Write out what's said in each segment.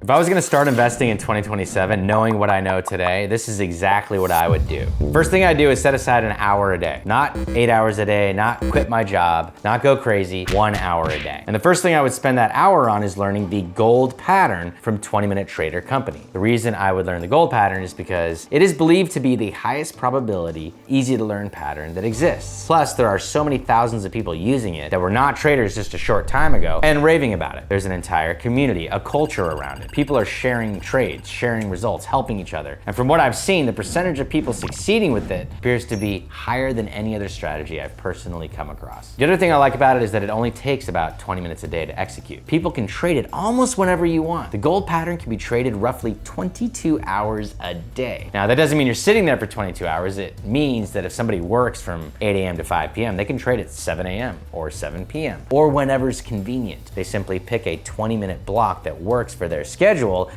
If I was gonna start investing in 2027, knowing what I know today, this is exactly what I would do. First thing I do is set aside an hour a day. Not 8 hours a day, not quit my job, not go crazy, 1 hour a day. And the first thing I would spend that hour on is learning the gold pattern from 20 Minute Trader Company. The reason I would learn the gold pattern is because it is believed to be the highest probability, easy to learn pattern that exists. Plus, there are so many thousands of people using it that were not traders just a short time ago and raving about it. There's an entire community, a culture around it. People are sharing trades, sharing results, helping each other. And from what I've seen, the percentage of people succeeding with it appears to be higher than any other strategy I've personally come across. The other thing I like about it is that it only takes about 20 minutes a day to execute. People can trade it almost whenever you want. The gold pattern can be traded roughly 22 hours a day. Now, that doesn't mean you're sitting there for 22 hours. It means that if somebody works from 8 a.m. to 5 p.m., they can trade at 7 a.m. or 7 p.m. or whenever's convenient. They simply pick a 20-minute block that works for their schedule,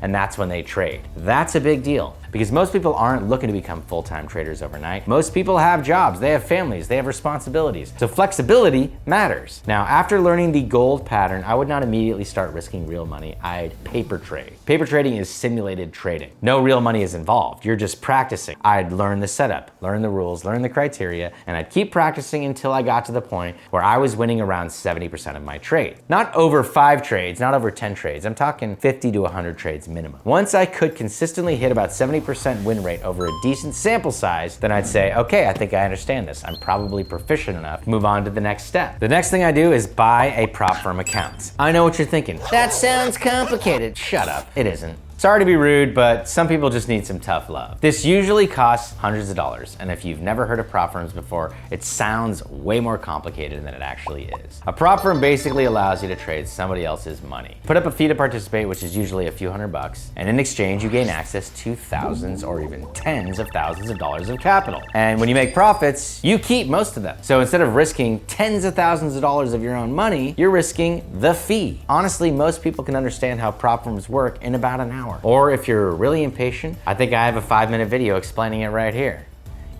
and that's when they trade. That's a big deal because most people aren't looking to become full-time traders overnight. Most people have jobs, they have families, they have responsibilities. So flexibility matters. Now, after learning the gold pattern, I would not immediately start risking real money. I'd paper trade. Paper trading is simulated trading. No real money is involved. You're just practicing. I'd learn the setup, learn the rules, learn the criteria, and I'd keep practicing until I got to the point where I was winning around 70% of my trade. Not over 5 trades, not over 10 trades. I'm talking 50 to 100 trades minimum. Once I could consistently hit about 70% win rate over a decent sample size, then I'd say, okay, I think I understand this. I'm probably proficient enough to move on to the next step. The next thing I do is buy a prop firm account. I know what you're thinking. That sounds complicated. Shut up, it isn't. Sorry to be rude, but some people just need some tough love. This usually costs hundreds of dollars, and if you've never heard of prop firms before, it sounds way more complicated than it actually is. A prop firm basically allows you to trade somebody else's money. Put up a fee to participate, which is usually a few $100, and in exchange, you gain access to thousands or even tens of thousands of dollars of capital. And when you make profits, you keep most of them. So instead of risking tens of thousands of dollars of your own money, you're risking the fee. Honestly, most people can understand how prop firms work in about an hour. Or if you're really impatient, I think I have a 5-minute video explaining it right here.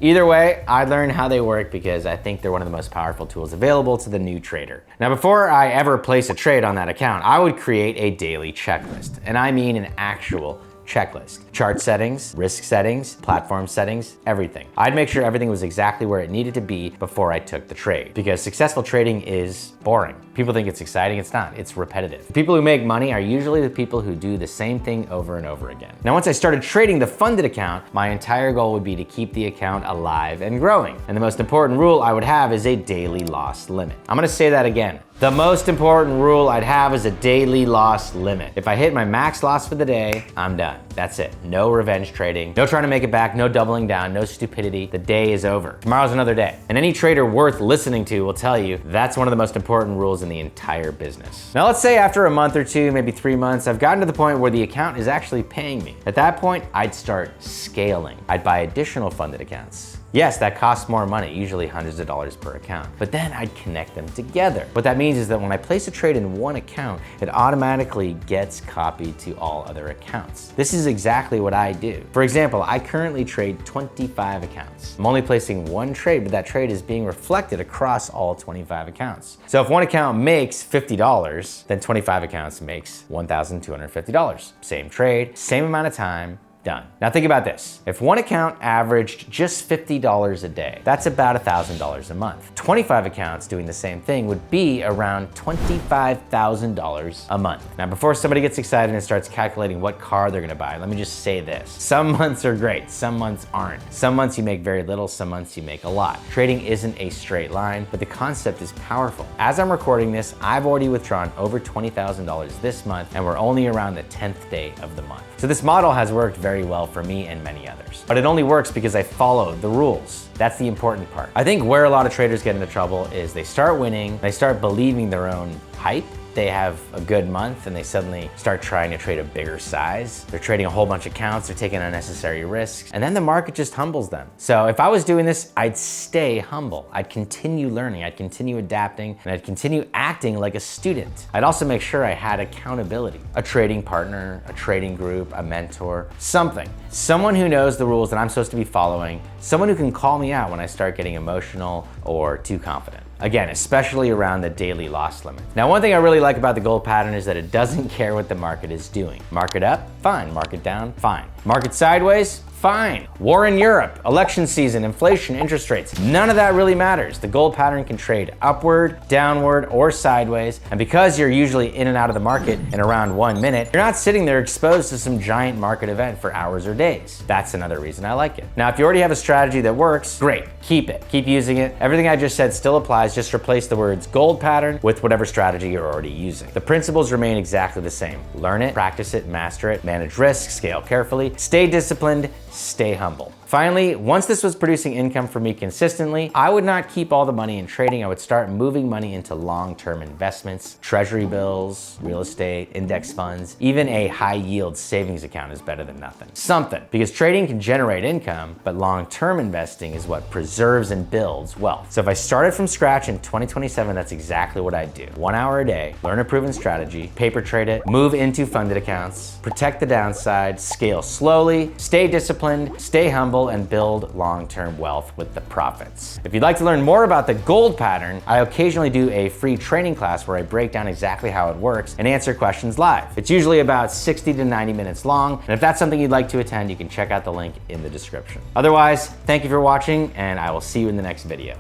Either way, I learned how they work because I think they're one of the most powerful tools available to the new trader. Now, before I ever place a trade on that account, I would create a daily checklist. And I mean an actual checklist. Chart settings, risk settings, platform settings, everything. I'd make sure everything was exactly where it needed to be before I took the trade, because successful trading is boring. People think it's exciting, it's not, it's repetitive. The people who make money are usually the people who do the same thing over and over again. Now, once I started trading the funded account, my entire goal would be to keep the account alive and growing. And the most important rule I would have is a daily loss limit. I'm gonna say that again. The most important rule I'd have is a daily loss limit. If I hit my max loss for the day, I'm done. That's it. No revenge trading, no trying to make it back, no doubling down, no stupidity. The day is over. Tomorrow's another day. And any trader worth listening to will tell you that's one of the most important rules in the entire business. Now, let's say after a month or two, maybe 3 months, I've gotten to the point where the account is actually paying me. At that point, I'd start scaling. I'd buy additional funded accounts. Yes, that costs more money, usually hundreds of dollars per account, but then I'd connect them together. What that means is that when I place a trade in one account, it automatically gets copied to all other accounts. This is exactly what I do. For example, I currently trade 25 accounts. I'm only placing one trade, but that trade is being reflected across all 25 accounts. So if one account makes $50, then 25 accounts makes $1,250. Same trade, same amount of time, done. Now think about this. If one account averaged just $50 a day, that's about $1,000 a month. 25 accounts doing the same thing would be around $25,000 a month. Now, before somebody gets excited and starts calculating what car they're gonna buy, let me just say this. Some months are great, some months aren't. Some months you make very little, some months you make a lot. Trading isn't a straight line, but the concept is powerful. As I'm recording this, I've already withdrawn over $20,000 this month, and we're only around the 10th day of the month. So this model has worked very well for me and many others. But it only works because I follow the rules. That's the important part. I think where a lot of traders get into trouble is they start winning, they start believing their own hype. They have a good month and they suddenly start trying to trade a bigger size. They're trading a whole bunch of accounts, they're taking unnecessary risks, and then the market just humbles them. So if I was doing this, I'd stay humble. I'd continue learning, I'd continue adapting, and I'd continue acting like a student. I'd also make sure I had accountability. A trading partner, a trading group, a mentor, something. Someone who knows the rules that I'm supposed to be following, someone who can call me out when I start getting emotional or too confident. Again, especially around the daily loss limit. Now, one thing I really like about the gold pattern is that it doesn't care what the market is doing. Market up, fine. Market down, fine. Market sideways, fine. War in Europe, election season, inflation, interest rates, none of that really matters. The gold pattern can trade upward, downward, or sideways. And because you're usually in and out of the market in around 1 minute, you're not sitting there exposed to some giant market event for hours or days. That's another reason I like it. Now, if you already have a strategy that works, great, keep it, keep using it. Everything I just said still applies, just replace the words gold pattern with whatever strategy you're already using. The principles remain exactly the same. Learn it, practice it, master it, manage risk, scale carefully, stay disciplined, stay humble. Finally, once this was producing income for me consistently, I would not keep all the money in trading. I would start moving money into long-term investments, treasury bills, real estate, index funds. Even a high-yield savings account is better than nothing. Something, because trading can generate income, but long-term investing is what preserves and builds wealth. So if I started from scratch in 2027, that's exactly what I'd do. 1 hour a day, learn a proven strategy, paper trade it, move into funded accounts, protect the downside, scale slowly, stay disciplined, stay humble, and build long-term wealth with the profits. If you'd like to learn more about the gold pattern, I occasionally do a free training class where I break down exactly how it works and answer questions live. It's usually about 60 to 90 minutes long, and if that's something you'd like to attend, you can check out the link in the description. Otherwise, thank you for watching, and I will see you in the next video.